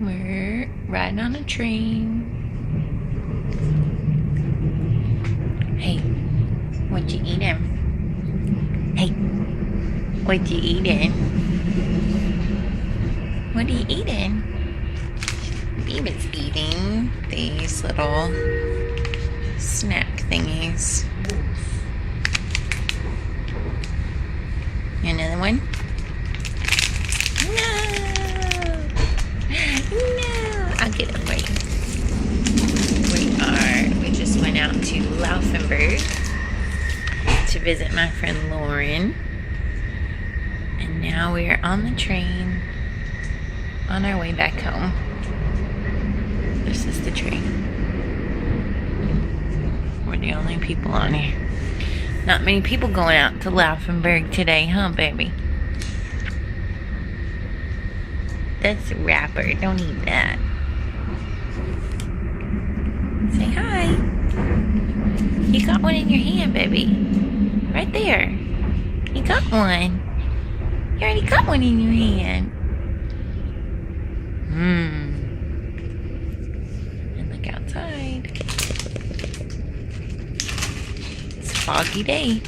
We're riding on a train. Hey, what you eating? Hey, what you eating? What are you eating? Beavis eating these little snack thingies. Another one? No! I'll get it for you. We just went out to Laufenburg to visit my friend Lauren. And now we are on the train on our way back home. This is the train. We're the only people on here. Not many people going out to Laufenburg today, huh, baby? That's a wrapper. Don't eat that. Say hi. You got one in your hand, baby. Right there. You got one. You already got one in your hand. And look outside. It's a foggy day.